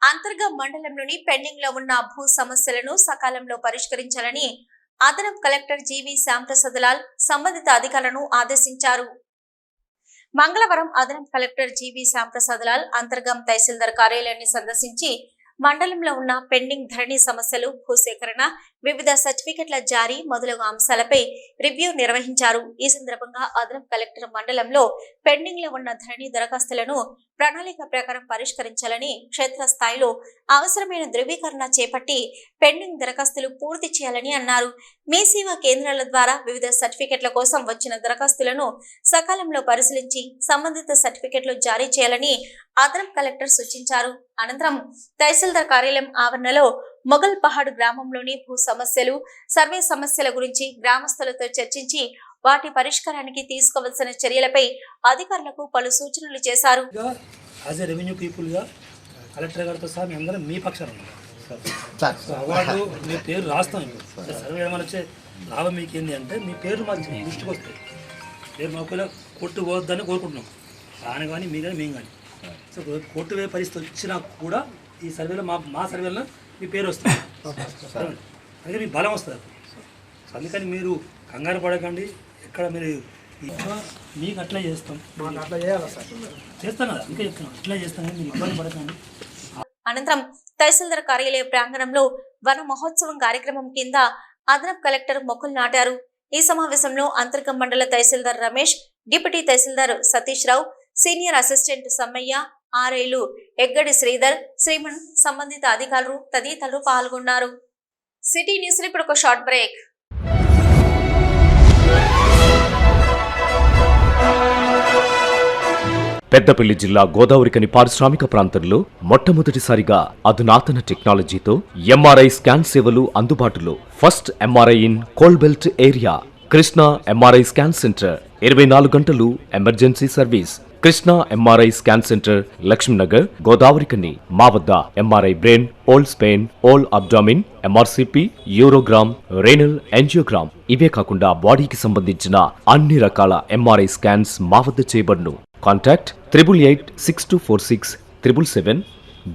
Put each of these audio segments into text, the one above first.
అంతర్గం మండలంలోని పెండింగ్ లో ఉన్న భూ సమస్యలను సకాలంలో పరిష్కరించాలని అదనపు కలెక్టర్ జీవి శ్యాంప్రసాద్ లాల్ సంబంధిత అధికారులను ఆదేశించారు. మంగళవారం అదనపు కలెక్టర్ జీవి శ్యాంప్రసాద్ లాల్ అంతర్గం తహసీల్దార్ కార్యాలయాన్ని సందర్శించి మండలంలో ఉన్న పెండింగ్ ధరణి సమస్యలు, భూసేకరణ, వివిధ సర్టిఫికెట్ల జారీ మొదలగు అంశాలపై రివ్యూ నిర్వహించారు. ఈ సందర్భంగా అదనపు కలెక్టర్ మండలంలో పెండింగ్ లో ఉన్న ధరణి దరఖాస్తులను ప్రణాళిక ప్రకారం పరిష్కరించాలని, క్షేత్రస్థాయిలో అవసరమైన ధృవీకరణ చేపట్టి పెండింగ్ దరఖాస్తులు పూర్తి చేయాలని అన్నారు. మీ సేవా కేంద్రాల ద్వారా వివిధ సర్టిఫికెట్ల కోసం వచ్చిన దరఖాస్తులను సకాలంలో పరిశీలించి సంబంధిత సర్టిఫికెట్లు జారీ చేయాలని అదనపు కలెక్టర్ సూచించారు. అనంతరం తహసీల్దార్ కార్యాలయం ఆవరణలో మొగల్ పహాడ్ గ్రామంలోని భూ సమస్యలు, సర్వే సమస్యల గురించి గ్రామస్తులతో చర్చించి వాటి పరిష్కారానికి తీసుకోవాల్సిన చర్యలపై అధికారులకు పలు సూచనలు చేశారు. రెవెన్యూ పీపుల్ గా కలెక్టర్ గారితో సహా మీ అందరం మీ పక్షాన అవార్డు మీ పేరు రాస్తాం. సర్వే ఏమైనా వచ్చే లాభం మీకు ఏంటి అంటే మీ పేరు మాకు దృష్టికి వస్తాయి. పేరు మాకు కొట్టు పోవద్దని కోరుకుంటున్నాం. ఆయన కానీ మీ కానీ మేము కానీ. సో కోర్టు వే పరిస్థితి వచ్చినా కూడా ఈ సర్వేలో మా సర్వేలో మీ పేరు వస్తుంది. అందుకే మీ బలం వస్తుంది. అందుకని మీరు కంగారు పడకండి. ఎక్కడ మీరు మీకు అట్లా చేస్తాం, మాకు అట్లా చేయాలి సార్, చేస్తాం కదా, అందుకే చెప్తున్నాం అట్లా చేస్తాం, మీరు ఇబ్బంది పడకండి. అనంతరం తహసీల్దార్ కార్యాలయ ప్రాంగణంలో వన మహోత్సవం కార్యక్రమం కింద అదనపు కలెక్టర్ మొక్కలు నాటారు. ఈ సమావేశంలో అంతర్గం మండల తహసీల్దార్ రమేష్, డిప్యూటీ తహసీల్దార్ సతీష్ రావు, సీనియర్ అసిస్టెంట్ సమ్మయ్య, ఆర్ఐలు ఎగ్గడి శ్రీధర్, శ్రీమన్, సంబంధిత అధికారులు తదితరులు పాల్గొన్నారు. సిటీ న్యూస్ ఇప్పుడు ఒక షార్ట్ బ్రేక్. పెద్దపల్లి జిల్లా గోదావరికని పారిశ్రామిక ప్రాంతంలో మొట్టమొదటిసారిగా అధునాతన టెక్నాలజీతో ఎంఆర్ఐ స్కాన్ సేవలు అందుబాటులో. First MRI in coal belt area. Krishna MRI scan centre 24 గంటలు emergency service. Krishna MRI scan centre, Lakshminagar, Godavarikhani. మా వద్ద MRI brain, whole spine, whole abdomen, MRCP, urogram, renal angiogram, ఇవే కాకుండా బాడీకి సంబంధించిన అన్ని రకాల ఎంఆర్ఐ స్కాన్స్ మా వద్ద చేయబడును. Contact 888646 777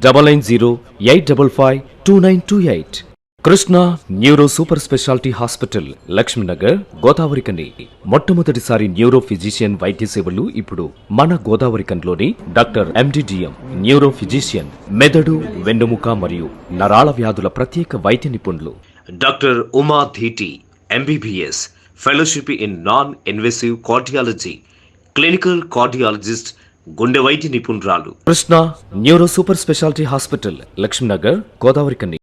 990 855 2928. Krishna neuro super speciality hospital, Lakshminagar, Godavarikhani. మొట్టమొదటిసారి న్యూరో ఫిజిషియన్ వైద్య సేవలు ఇప్పుడు మన గోదావరికన్లోని డాక్టర్ ఎండిడిఎం న్యూరో ఫిజిషియన్, మెదడు, వెన్నుముక మరియు నరాల వ్యాధుల ప్రత్యేక వైద్య నిపుణులు. Doctor Uma Dheeti MBBS, fellowship in non invasive cardiology, clinical cardiologist, గుండె వైద్య నిపుణురాలు. Krishna neuro super speciality hospital, Lakshminagar, Godavarikhani.